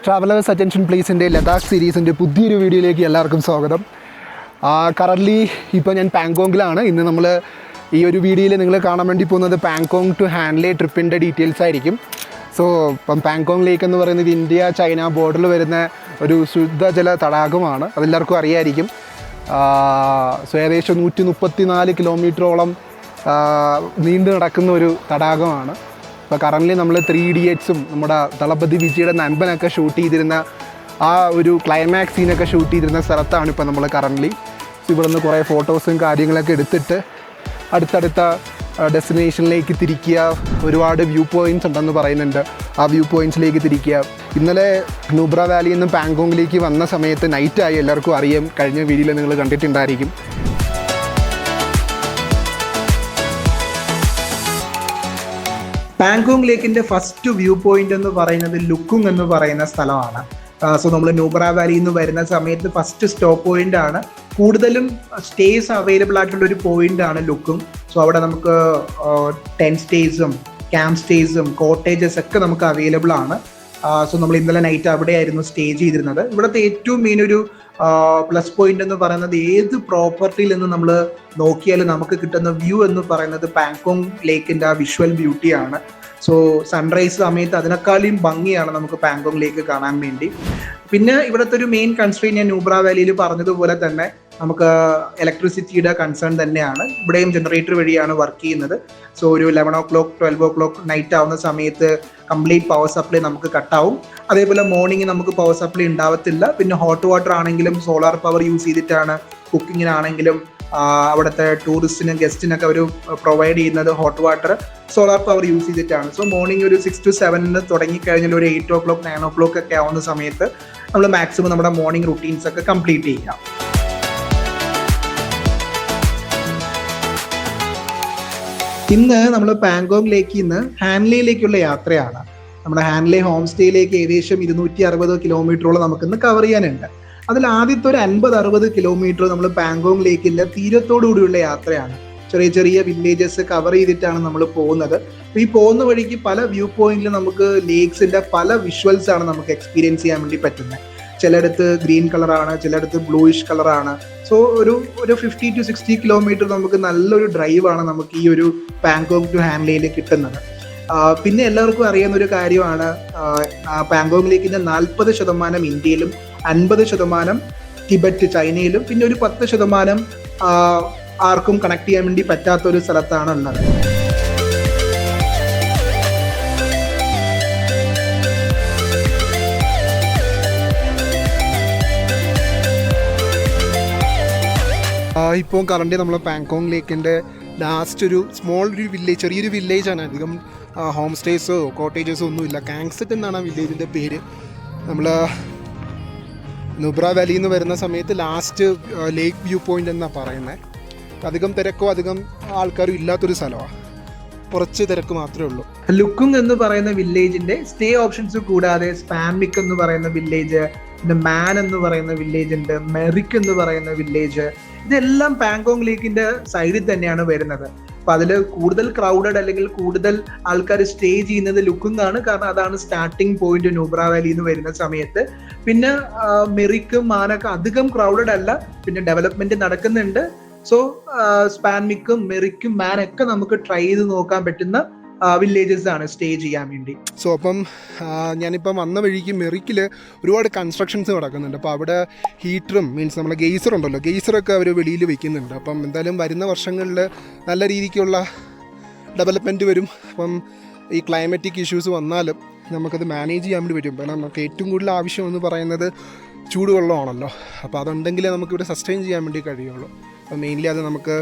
Travellers attention പ്ലീസിൻ്റെ Ladakh സീരീസിൻ്റെ പുതിയൊരു വീഡിയോയിലേക്ക് എല്ലാവർക്കും സ്വാഗതം. കറൻ്റ്ലി ഇപ്പോൾ ഞാൻ പാങ്കോങ്ങിലാണ്. ഇന്ന് നമ്മൾ ഈ ഒരു വീഡിയോയിൽ നിങ്ങൾ കാണാൻ വേണ്ടി പോകുന്നത് പാങ്കോങ് ടു ഹാൻലെ ട്രിപ്പിൻ്റെ ഡീറ്റെയിൽസ് ആയിരിക്കും. സോ ഇപ്പം പാങ്കോങ് ലേക്ക് എന്ന് പറയുന്നത് ഇന്ത്യ ചൈന ബോർഡറിൽ വരുന്ന ഒരു ശുദ്ധജല തടാകമാണ്. അതെല്ലാവർക്കും അറിയായിരിക്കും. സോ ഏകദേശം 134 കിലോമീറ്ററോളം നീണ്ടു നടക്കുന്ന ഒരു തടാകമാണ്. ഇപ്പോൾ കറൻ്റ്ലി നമ്മൾ 3 Idiotsഉം നമ്മുടെ ദളപതി വിജയുടെ നൻപനൊക്കെ ഷൂട്ട് ചെയ്തിരുന്ന ആ ഒരു ക്ലൈമാക്സ് സീനൊക്കെ ഷൂട്ട് ചെയ്തിരുന്ന സ്ഥലത്താണ് ഇപ്പോൾ നമ്മൾ കറൻ്റ്ലി. ഇവിടെ നിന്ന് കുറേ ഫോട്ടോസും കാര്യങ്ങളൊക്കെ എടുത്തിട്ട് അടുത്തടുത്ത ഡെസ്റ്റിനേഷനിലേക്ക് തിരിക്കുക. ഒരുപാട് വ്യൂ പോയിൻറ്റ്സ് ഉണ്ടെന്ന് പറയുന്നുണ്ട്. ആ വ്യൂ പോയിൻറ്റ്സിലേക്ക് തിരിക്കുക. ഇന്നലെ നുബ്ര വാലിയിൽ നിന്ന് പാങ്കോങ്ങിലേക്ക് വന്ന സമയത്ത് നൈറ്റായി, എല്ലാവർക്കും അറിയാം. കഴിഞ്ഞ വീഡിയോയിൽ നിങ്ങൾ കണ്ടിട്ടുണ്ടായിരിക്കും. പാങ്കോങ് ലേക്കിൻ്റെ ഫസ്റ്റ് വ്യൂ പോയിന്റ് എന്ന് പറയുന്നത് ലുക്കുങ് എന്ന് പറയുന്ന സ്ഥലമാണ്. സോ നമ്മൾ നുബ്ര വാലിയിൽ നിന്ന് വരുന്ന സമയത്ത് ഫസ്റ്റ് സ്റ്റോപ്പ് പോയിന്റ് ആണ്. കൂടുതലും സ്റ്റേസ് അവൈലബിൾ ആയിട്ടുള്ള ഒരു പോയിന്റ് ആണ് ലുക്കുങ്. സോ അവിടെ നമുക്ക് ടെൻറ്റ് സ്റ്റേസും ക്യാമ്പ് സ്റ്റേസും കോട്ടേജസ് ഒക്കെ നമുക്ക് അവൈലബിൾ ആണ്. സോ നമ്മൾ ഇന്നലെ നൈറ്റ് അവിടെയായിരുന്നു സ്റ്റേ ചെയ്തിരുന്നത്. ഇവിടുത്തെ ഏറ്റവും മെയിൻ ഒരു പ്ലസ് പോയിന്റ് എന്ന് പറയുന്നത് ഏത് പ്രോപ്പർട്ടിയിൽ നിന്ന് നമ്മൾ നോക്കിയാലും നമുക്ക് കിട്ടുന്ന വ്യൂ എന്ന് പറയുന്നത് പാങ്കോങ് ലേക്കിൻ്റെ ആ വിഷ്വൽ ബ്യൂട്ടിയാണ്. സോ സൺറൈസ് സമയത്ത് അതിനേക്കാളും ഭംഗിയാണ് നമുക്ക് പാങ്കോങ് ലേക്ക് കാണാൻ വേണ്ടി. പിന്നെ ഇവിടുത്തെ ഒരു മെയിൻ കൺസ്ട്രെയിൻ ഞാൻ നുബ്ര വാലിയിൽ പറഞ്ഞതുപോലെ തന്നെ നമുക്ക് ഇലക്ട്രിസിറ്റിയുടെ കൺസേൺ തന്നെയാണ്. ഇവിടെയും ജനറേറ്റർ വഴിയാണ് വർക്ക് ചെയ്യുന്നത്. സോ ഒരു 11 o'clock 12 o'clock നൈറ്റ് ആവുന്ന സമയത്ത് കംപ്ലീറ്റ് പവർ സപ്ലൈ നമുക്ക് കട്ടാവും. അതേപോലെ മോർണിംഗ് നമുക്ക് പവർ സപ്ലൈ ഉണ്ടാവത്തില്ല. പിന്നെ ഹോട്ട് വാട്ടർ ആണെങ്കിലും സോളാർ പവർ യൂസ് ചെയ്തിട്ടാണ്. കുക്കിങ്ങിനാണെങ്കിലും അവിടുത്തെ ടൂറിസ്റ്റിനും ഗസ്റ്റിനൊക്കെ അവർ പ്രൊവൈഡ് ചെയ്യുന്നത് hot water solar power use ചെയ്തിട്ടാണ്. സോ മോർണിംഗ് ഒരു 6 to 7 തുടങ്ങിക്കഴിഞ്ഞാൽ ഒരു 8 o'clock 9 o'clock ഒക്കെ ആവുന്ന സമയത്ത് നമ്മൾ മാക്സിമം നമ്മുടെ മോർണിംഗ് റുട്ടീൻസ് ഒക്കെ കംപ്ലീറ്റ് ചെയ്യാം. ഇന്ന് നമ്മൾ പാങ്കോങ് ലേക്കിൽ നിന്ന് ഹാൻലെയിലേക്കുള്ള യാത്രയാണ്. നമ്മുടെ ഹാൻലെ ഹോം സ്റ്റേയിലേക്ക് ഏകദേശം 260 കിലോമീറ്ററോളം നമുക്കിന്ന് കവർ ചെയ്യാനുണ്ട്. അതിൽ ആദ്യത്തെ ഒരു 50-60 കിലോമീറ്റർ നമ്മൾ പാങ്കോങ് ലേക്കിൻ്റെ തീരത്തോടുകൂടിയുള്ള യാത്രയാണ്. ചെറിയ ചെറിയ വില്ലേജസ് കവർ ചെയ്തിട്ടാണ് നമ്മൾ പോകുന്നത്. അപ്പോൾ ഈ പോകുന്ന വഴിക്ക് പല വ്യൂ പോയിന്റിലും നമുക്ക് ലേക്സിൻ്റെ പല വിഷ്വൽസ് ആണ് നമുക്ക് എക്സ്പീരിയൻസ് ചെയ്യാൻ വേണ്ടി പറ്റുന്നത്. ചിലയിടത്ത് ഗ്രീൻ കളറാണ്, ചിലയിടത്ത് ബ്ലൂയിഷ് കളറാണ്. സോ ഒരു 50 to 60 കിലോമീറ്റർ നമുക്ക് നല്ലൊരു ഡ്രൈവാണ് നമുക്ക് ഈ ഒരു പാങ്കോങ് ടു ഹാൻലെയിൽ കിട്ടുന്നത്. പിന്നെ എല്ലാവർക്കും അറിയാവുന്ന ഒരു കാര്യമാണ്, പാങ്കോങ് ലേക്കിൻ്റെ 40% ഇന്ത്യയിലും 50% ടിബറ്റ് ചൈനയിലും പിന്നെ ഒരു 10% ആർക്കും കണക്ട് ചെയ്യാൻ വേണ്ടി പറ്റാത്തൊരു സ്ഥലത്താണ് ഉള്ളത്. ഇപ്പോൾ കറണ്ട് നമ്മൾ പാങ്കോങ് ലേക്കിൻ്റെ ലാസ്റ്റ് ഒരു വില്ലേജ്, ചെറിയൊരു വില്ലേജാണ്. അധികം ഹോം സ്റ്റേസോ കോട്ടേജസോ ഒന്നുമില്ല. കാങ്സെറ്റ് എന്നാണ് ആ വില്ലേജിൻ്റെ പേര്. നമ്മൾ നുബ്ര വാലിയിൽ നിന്ന് വരുന്ന സമയത്ത് ലാസ്റ്റ് ലേക്ക് വ്യൂ പോയിൻ്റ് എന്നാണ് പറയുന്നത്. അധികം തിരക്കോ അധികം ആൾക്കാരും ഇല്ലാത്തൊരു സ്ഥലമാണ്. കുറച്ച് തിരക്ക് മാത്രമേ ഉള്ളൂ. ലുക്കുങ് എന്ന് പറയുന്ന വില്ലേജിന്റെ സ്റ്റേ ഓപ്ഷൻസ് കൂടാതെ സ്പാമിക് എന്ന് പറയുന്ന വില്ലേജ്, പിന്നെ മാൻ എന്ന് പറയുന്ന വില്ലേജ് ഉണ്ട്, മെറിക് എന്ന് പറയുന്ന വില്ലേജ്, ഇതെല്ലാം പാങ്കോങ് ലേക്കിന്റെ സൈഡിൽ തന്നെയാണ് വരുന്നത്. അപ്പൊ അതിൽ കൂടുതൽ ക്രൗഡഡ് അല്ലെങ്കിൽ കൂടുതൽ ആൾക്കാർ സ്റ്റേ ചെയ്യുന്നത് ലുക്കുങ് ആണ്. കാരണം അതാണ് സ്റ്റാർട്ടിങ് പോയിന്റ് നുബ്ര വാലിയിൽ നിന്ന് വരുന്ന സമയത്ത്. പിന്നെ മെറിക്കും മാനൊക്കെ അധികം ക്രൗഡഡ് അല്ല, പിന്നെ ഡെവലപ്മെന്റ് നടക്കുന്നുണ്ട്. സോ സ്പാൻമിക്കും മെറിക്കും മാനൊക്കെ നമുക്ക് ട്രൈ ചെയ്ത് നോക്കാൻ പറ്റുന്ന വില്ലേജസ് ആണ് സ്റ്റേ ചെയ്യാൻ വേണ്ടി. സോ അപ്പം ഞാനിപ്പം വന്ന വഴിക്ക് മെറിക്കിൽ ഒരുപാട് കൺസ്ട്രക്ഷൻസ് നടക്കുന്നുണ്ട്. അപ്പോൾ അവിടെ ഹീറ്ററും മീൻസ് നമ്മളെ ഗെയ്സർ ഉണ്ടല്ലോ, ഗെയ്സറൊക്കെ അവർ വെളിയിൽ വെക്കുന്നുണ്ട്. അപ്പം എന്തായാലും വരുന്ന വർഷങ്ങളിൽ നല്ല രീതിക്കുള്ള ഡെവലപ്മെൻറ്റ് വരും. അപ്പം ഈ ക്ലൈമറ്റിക് ഇഷ്യൂസ് വന്നാലും നമുക്കത് മാനേജ് ചെയ്യാൻ വേണ്ടി പറ്റും. കാരണം നമുക്ക് ഏറ്റവും കൂടുതൽ ആവശ്യം എന്ന് പറയുന്നത് ചൂടുവെള്ളമാണല്ലോ. അപ്പോൾ അതുണ്ടെങ്കിലേ നമുക്കിവിടെ സസ്റ്റെയിൻ ചെയ്യാൻ വേണ്ടി കഴിയുള്ളൂ. അപ്പോൾ മെയിൻലി അത് നമുക്ക്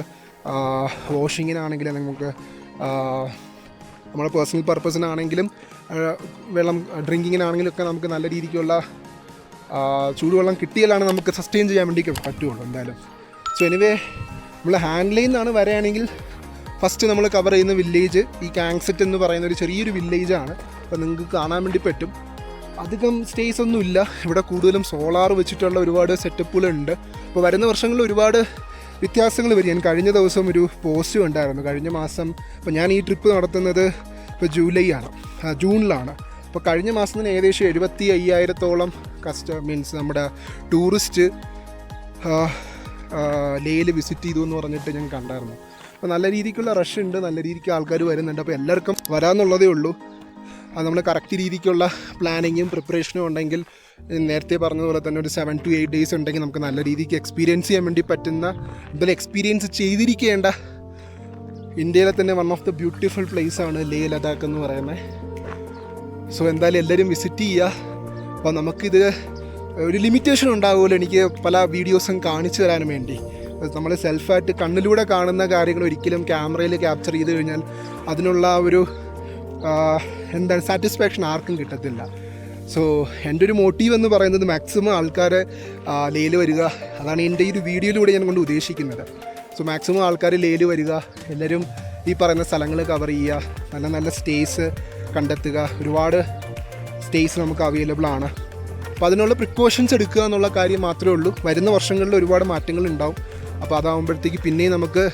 വാഷിങ്ങിനാണെങ്കിലും നമുക്ക് നമ്മുടെ പേഴ്സണൽ പർപ്പസിനാണെങ്കിലും വെള്ളം ഡ്രിങ്കിങ്ങിനാണെങ്കിലും ഒക്കെ നമുക്ക് നല്ല രീതിക്കുള്ള ചൂടുവെള്ളം കിട്ടിയാലാണ് നമുക്ക് സസ്റ്റെയിൻ ചെയ്യാൻ വേണ്ടി പറ്റുള്ളൂ എന്തായാലും. സോ എനിവേ നമ്മൾ ഹാൻലെയിൽ നിന്നാണ് വരികയാണെങ്കിൽ ഫസ്റ്റ് നമ്മൾ കവർ ചെയ്യുന്ന വില്ലേജ് ഈ കാങ്സെറ്റ് എന്ന് പറയുന്ന ഒരു ചെറിയൊരു വില്ലേജാണ്. അപ്പോൾ നിങ്ങൾക്ക് കാണാൻ വേണ്ടി പറ്റും. അധികം സ്റ്റേസ് ഒന്നും ഇല്ല ഇവിടെ. കൂടുതലും സോളാർ വെച്ചിട്ടുള്ള ഒരുപാട് സെറ്റപ്പുകളുണ്ട്. അപ്പോൾ വരുന്ന വർഷങ്ങളിൽ ഒരുപാട് വ്യത്യാസങ്ങൾ വരും. ഞാൻ കഴിഞ്ഞ ദിവസം ഒരു പോസ്റ്റ് ഉണ്ടായിരുന്നു കഴിഞ്ഞ മാസം. അപ്പോൾ ഞാൻ ഈ ട്രിപ്പ് നടത്തുന്നത് ഇപ്പോൾ ജൂണിലാണ്. അപ്പോൾ കഴിഞ്ഞ മാസം തന്നെ ഏകദേശം 75,000-ഓളം മീൻസ് നമ്മുടെ ടൂറിസ്റ്റ് ലേയിൽ വിസിറ്റ് ചെയ്തു എന്ന് പറഞ്ഞിട്ട് ഞാൻ കണ്ടായിരുന്നു. അപ്പോൾ നല്ല രീതിക്കുള്ള റഷ് ഉണ്ട്, നല്ല രീതിക്ക് ആൾക്കാർ വരുന്നുണ്ട്. അപ്പോൾ എല്ലാവർക്കും വരാമെന്നുള്ളതേ ഉള്ളൂ. അത് നമ്മൾ കറക്റ്റ് രീതിക്കുള്ള പ്ലാനിങ്ങും പ്രിപ്പറേഷനും ഉണ്ടെങ്കിൽ, നേരത്തെ പറഞ്ഞതുപോലെ തന്നെ ഒരു 7 to 8 days ഉണ്ടെങ്കിൽ നമുക്ക് നല്ല രീതിക്ക് എക്സ്പീരിയൻസ് ചെയ്യാൻ വേണ്ടി പറ്റുന്ന, എന്തായാലും എക്സ്പീരിയൻസ് ചെയ്തിരിക്കേണ്ട ഇന്ത്യയിലെ തന്നെ വൺ ഓഫ് ദ ബ്യൂട്ടിഫുൾ പ്ലേസാണ് ലേ ലഡാക്ക് എന്ന് പറയുന്നത്. സോ എന്തായാലും എല്ലാവരും വിസിറ്റ് ചെയ്യുക. അപ്പോൾ നമുക്കിത് ഒരു ലിമിറ്റേഷൻ ഉണ്ടാകുമല്ലോ എനിക്ക് പല വീഡിയോസും കാണിച്ചു തരാനും വേണ്ടി. നമ്മൾ സെൽഫായിട്ട് കണ്ണിലൂടെ കാണുന്ന കാര്യങ്ങൾ ഒരിക്കലും ക്യാമറയിൽ ക്യാപ്ചർ ചെയ്ത് കഴിഞ്ഞാൽ അതിനുള്ള ഒരു എന്താണ് സാറ്റിസ്ഫാക്ഷൻ ആർക്കും കിട്ടത്തില്ല. സോ എൻ്റെ ഒരു മോട്ടീവ് എന്ന് പറയുന്നത് മാക്സിമം ആൾക്കാർ ലേയിൽ വരിക, അതാണ് എൻ്റെ ഈ ഒരു വീഡിയോയിലൂടെ ഞാൻ കൊണ്ട് ഉദ്ദേശിക്കുന്നത്. സോ മാക്സിമം ആൾക്കാർ ലേയിൽ വരിക, എല്ലാവരും ഈ പറയുന്ന സ്ഥലങ്ങൾ കവർ ചെയ്യുക, നല്ല നല്ല സ്റ്റേസ് കണ്ടെത്തുക. ഒരുപാട് സ്റ്റേസ് നമുക്ക് അവൈലബിൾ ആണ്. അപ്പോൾ അതിനുള്ള പ്രിക്കോഷൻസ് എടുക്കുക എന്നുള്ള കാര്യം മാത്രമേ ഉള്ളൂ. വരുന്ന വർഷങ്ങളിൽ ഒരുപാട് മാറ്റങ്ങൾ ഉണ്ടാവും. അപ്പോൾ അതാകുമ്പോഴത്തേക്ക് പിന്നെയും നമുക്ക്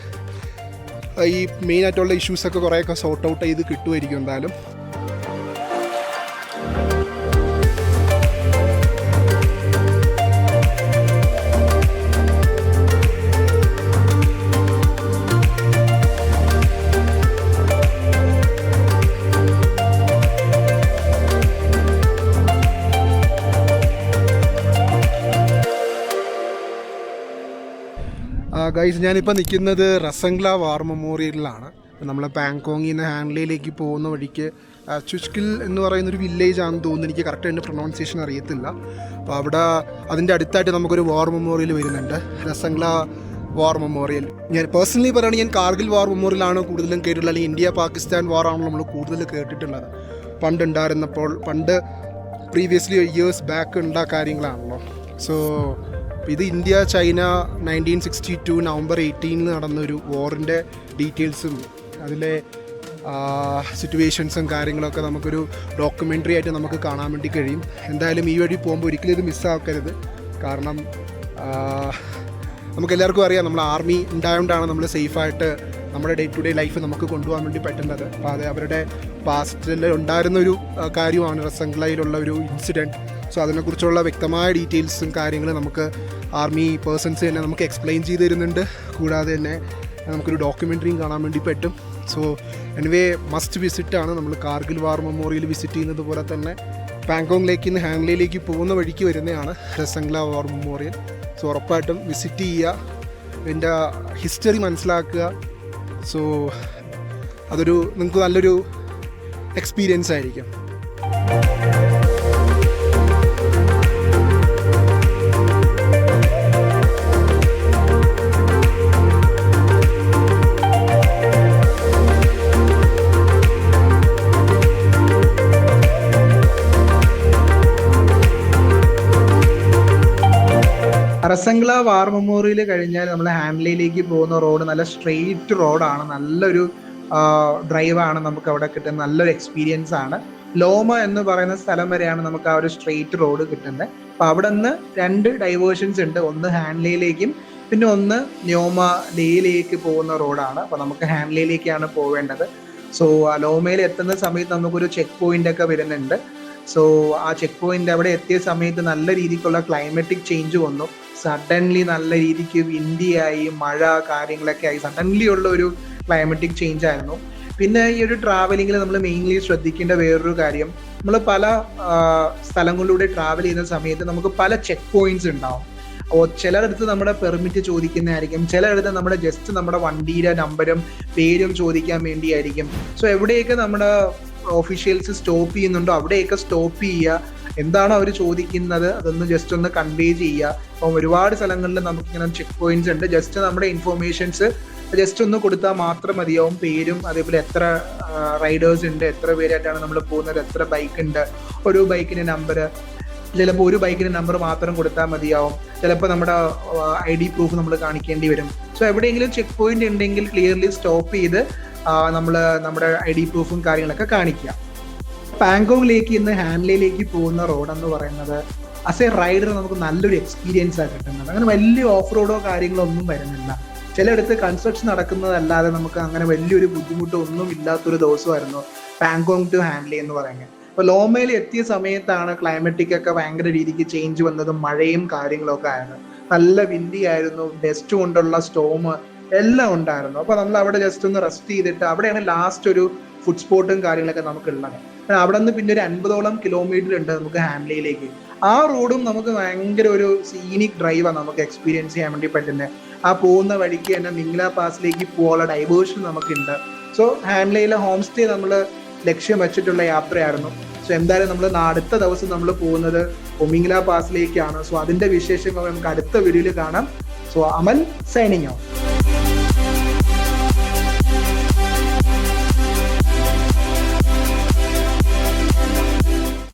ഈ മെയിനായിട്ടുള്ള ഇഷ്യൂസൊക്കെ കുറേയൊക്കെ സോർട്ട് ഔട്ട് ചെയ്ത് കിട്ടുമായിരിക്കും എന്തായാലും. ഗൈസ്, ഞാനിപ്പോൾ നിൽക്കുന്നത് റസംഗ്ല വാർ മെമ്മോറിയലിലാണ്. നമ്മൾ പാങ്കോങ്ങിൽ നിന്ന് ഹാൻഡ്ലേയിലേക്ക് പോകുന്ന വഴിക്ക് ചുഷ്കിൽ എന്ന് പറയുന്നൊരു വില്ലേജ് ആണെന്ന് തോന്നുന്നു, എനിക്ക് കറക്റ്റ് അതിൻ്റെ പ്രൊനൗൺസിയേഷൻ അറിയത്തില്ല. അപ്പോൾ അവിടെ അതിൻ്റെ അടുത്തായിട്ട് നമുക്കൊരു വാർ മെമ്മോറിയൽ വരുന്നുണ്ട്, റസംഗ്ല വാർ മെമ്മോറിയൽ. ഞാൻ പേഴ്സണലി പറയുകയാണെങ്കിൽ ഞാൻ കാർഗിൽ വാർ മെമ്മോറിയലാണ് കൂടുതലും കേട്ടിട്ടുള്ളത്, അല്ലെങ്കിൽ ഇന്ത്യ പാകിസ്ഥാൻ വാറാണല്ലോ നമ്മൾ കൂടുതൽ കേട്ടിട്ടുള്ളത്. പണ്ട് പ്രീവിയസ്ലി ഇയേഴ്സ് ബാക്ക് ഉണ്ടാ കാര്യങ്ങളാണല്ലോ. സോ ഇത് ഇന്ത്യ ചൈന 1962 November 18 നടന്നൊരു വാറിൻ്റെ ഡീറ്റെയിൽസും അതിലെ സിറ്റുവേഷൻസും കാര്യങ്ങളൊക്കെ നമുക്കൊരു ഡോക്യുമെൻ്ററി ആയിട്ട് നമുക്ക് കാണാൻ വേണ്ടി കഴിയും. എന്തായാലും ഈ വഴി പോകുമ്പോൾ ഒരിക്കലും ഇത് മിസ്സാക്കരുത്. കാരണം നമുക്കെല്ലാവർക്കും അറിയാം, നമ്മൾ ആർമി ഉണ്ടായതുകൊണ്ടാണ് നമ്മൾ സേഫായിട്ട് നമ്മുടെ ഡേ ടു ഡേ ലൈഫ് നമുക്ക് കൊണ്ടുപോകാൻ വേണ്ടി പറ്റുന്നത്. അപ്പോൾ അത് അവരുടെ പാസ്റ്റിൽ ഉണ്ടായിരുന്നൊരു കാര്യമാണ് റസംഗ്ലയിലുള്ള ഒരു ഇൻസിഡൻറ്റ്. സോ അതിനെക്കുറിച്ചുള്ള വ്യക്തമായ ഡീറ്റെയിൽസും കാര്യങ്ങളും നമുക്ക് ആർമി പേഴ്സൺസ് തന്നെ നമുക്ക് എക്സ്പ്ലെയിൻ ചെയ്ത് തരുന്നുണ്ട്. കൂടാതെ തന്നെ നമുക്കൊരു ഡോക്യുമെൻ്ററിയും കാണാൻ വേണ്ടി പറ്റും. സോ എനിവേ മസ്റ്റ് വിസിറ്റാണ്. നമ്മൾ കാർഗിൽ വാർ മെമ്മോറിയൽ വിസിറ്റ് ചെയ്യുന്നത് പോലെ തന്നെ പാങ്കോങ്ങിലേക്ക് നിന്ന് ഹാൻഡ്ലേയിലേക്ക് പോകുന്ന വഴിക്ക് വരുന്നതാണ് റസംഗ്ല വാർ മെമ്മോറിയൽ. സോ ഉറപ്പായിട്ടും വിസിറ്റ് ചെയ്യുക, ഇതിൻ്റെ ഹിസ്റ്ററി മനസ്സിലാക്കുക. സോ അതൊരു നിങ്ങൾക്ക് നല്ലൊരു എക്സ്പീരിയൻസ് ആയിരിക്കും. റസംഗ്ല വാർ മെമ്മോറിയൽ കഴിഞ്ഞാൽ നമ്മൾ ഹാൻഡ്ലേയിലേക്ക് പോകുന്ന റോഡ് നല്ല സ്ട്രെയിറ്റ് റോഡാണ്, നല്ലൊരു ഡ്രൈവാണ് നമുക്ക് അവിടെ കിട്ടുന്നത്, നല്ലൊരു എക്സ്പീരിയൻസ് ആണ്. ലോമ എന്ന് പറയുന്ന സ്ഥലം വരെയാണ് നമുക്ക് ആ ഒരു സ്ട്രെയിറ്റ് റോഡ് കിട്ടുന്നത്. അപ്പോൾ അവിടെ നിന്ന് 2 ഡൈവേർഷൻസ് ഉണ്ട്, ഒന്ന് ഹാൻഡ്ലേയിലേക്കും പിന്നെ ഒന്ന് ന്യോമ ലേയിലേക്ക് പോകുന്ന റോഡാണ്. അപ്പോൾ നമുക്ക് ഹാൻഡ്ലേയിലേക്കാണ് പോവേണ്ടത്. സോ ലോമയിൽ എത്തുന്ന സമയത്ത് നമുക്കൊരു ചെക്ക് പോയിന്റ് ഒക്കെ വരുന്നുണ്ട്. സോ ആ ചെക്ക് പോയിന്റ് അവിടെ എത്തിയ സമയത്ത് നല്ല രീതിക്കുള്ള ക്ലൈമറ്റിക് ചേഞ്ച് വന്നു. സഡൻലി നല്ല രീതിക്ക് വിൻഡിയായി, മഴ കാര്യങ്ങളൊക്കെ ആയി, സഡൻലി ഉള്ള ഒരു ക്ലൈമറ്റിക് ചേഞ്ച് ആയിരുന്നു. പിന്നെ ഈ ഒരു ട്രാവലിങ്ങിൽ നമ്മൾ മെയിൻലി ശ്രദ്ധിക്കേണ്ട വേറൊരു കാര്യം, നമ്മൾ പല സ്ഥലങ്ങളിലൂടെ ട്രാവൽ ചെയ്യുന്ന സമയത്ത് നമുക്ക് പല ചെക്ക് പോയിന്റ്സ് ഉണ്ടാവും. ചിലയിടത്ത് നമ്മുടെ പെർമിറ്റ് ചോദിക്കുന്നതായിരിക്കും, ചിലയിടത്ത് നമ്മുടെ ജസ്റ്റ് നമ്മുടെ വണ്ടിയുടെ നമ്പരും പേരും ചോദിക്കാൻ വേണ്ടിയായിരിക്കും. സോ എവിടെയൊക്കെ നമ്മുടെ ഓഫീഷ്യൽസ് സ്റ്റോപ്പ് ചെയ്യുന്നുണ്ടോ അവിടെയൊക്കെ സ്റ്റോപ്പ് ചെയ്യുക, എന്താണോ അവർ ചോദിക്കുന്നത് അതൊന്ന് ജസ്റ്റ് ഒന്ന് കൺവേ ചെയ്യുക. അപ്പം ഒരുപാട് സ്ഥലങ്ങളിൽ നമുക്കിങ്ങനെ ചെക്ക് പോയിന്റ്സ് ഉണ്ട്. ജസ്റ്റ് നമ്മുടെ ഇൻഫോർമേഷൻസ് ജസ്റ്റ് ഒന്ന് കൊടുത്താൽ മാത്രം മതിയാവും, പേരും അതേപോലെ എത്ര റൈഡേഴ്സ് ഉണ്ട്, എത്ര പേരായിട്ടാണ് നമ്മൾ പോകുന്നത്, എത്ര ബൈക്ക് ഉണ്ട്, ഒരു ബൈക്കിൻ്റെ നമ്പർ, ചിലപ്പോൾ ഒരു ബൈക്കിൻ്റെ നമ്പർ മാത്രം കൊടുത്താൽ മതിയാവും, ചിലപ്പോൾ നമ്മുടെ ID പ്രൂഫ് നമ്മൾ കാണിക്കേണ്ടി വരും. സോ എവിടെയെങ്കിലും ചെക്ക് പോയിന്റ് ഉണ്ടെങ്കിൽ ക്ലിയർലി സ്റ്റോപ്പ് ചെയ്ത് നമ്മൾ നമ്മുടെ ID പ്രൂഫും കാര്യങ്ങളൊക്കെ കാണിക്കുക. പാങ്കോങ്ങിലേക്ക് ഇന്ന് ഹാൻഡ്ലേയിലേക്ക് പോകുന്ന റോഡെന്ന് പറയുന്നത് ആസ് എ റൈഡർ നമുക്ക് നല്ലൊരു എക്സ്പീരിയൻസ് ആണ് കിട്ടുന്നത്. അങ്ങനെ വലിയ ഓഫ് റോഡോ കാര്യങ്ങളോ ഒന്നും വരുന്നില്ല. ചിലയിടത്ത് കൺസ്ട്രക്ഷൻ നടക്കുന്നതല്ലാതെ നമുക്ക് അങ്ങനെ വലിയൊരു ബുദ്ധിമുട്ടോ ഒന്നും ഇല്ലാത്തൊരു ദിവസമായിരുന്നു പാങ്കോങ് ടു ഹാൻഡ്ലേ എന്ന് പറയുന്നത്. അപ്പോൾ ലോമയിൽ എത്തിയ സമയത്താണ് ക്ലൈമറ്റിക് ഒക്കെ ഭയങ്കര രീതിക്ക് ചേഞ്ച് വന്നതും മഴയും കാര്യങ്ങളൊക്കെ ആയത്. നല്ല വിൻഡി ആയിരുന്നു, ഡസ്റ്റ് കൊണ്ടുള്ള സ്റ്റോം എല്ലാം ഉണ്ടായിരുന്നു. അപ്പോൾ നമ്മൾ അവിടെ ജസ്റ്റ് ഒന്ന് റെസ്റ്റ് ചെയ്തിട്ട് അവിടെയാണ് ലാസ്റ്റ് ഒരു ഫുഡ് സ്പോട്ടും കാര്യങ്ങളൊക്കെ നമുക്ക് ഉള്ളത്. അവിടെ നിന്ന് പിന്നെ ഒരു 50ഓളം കിലോമീറ്റർ ഉണ്ട് നമുക്ക് ഹാംലിയിലേക്ക്. ആ റോഡും നമുക്ക് ഭയങ്കര ഒരു സീനിക് ഡ്രൈവാണ് നമുക്ക് എക്സ്പീരിയൻസ് ചെയ്യാൻ വേണ്ടി പറ്റുന്നത്. ആ പോകുന്ന വഴിക്ക് തന്നെ മിംഗ്ല പാസിലേക്ക് പോകാനുള്ള ഡൈവേർഷൻ നമുക്കുണ്ട്. സോ ഹാംലയിലെ ഹോം സ്റ്റേ നമ്മൾ ലക്ഷ്യം വെച്ചിട്ടുള്ള യാത്രയായിരുന്നു. സോ എന്തായാലും നമ്മൾ അടുത്ത ദിവസം നമ്മൾ പോകുന്നത് ഒമിംഗ്ല പാസിലേക്കാണ്. സോ അതിന്റെ വിശേഷങ്ങൾ നമുക്ക് അടുത്ത വീഡിയോയിൽ കാണാം. സോ അമൽ സൈനിങ് ഔട്ട്.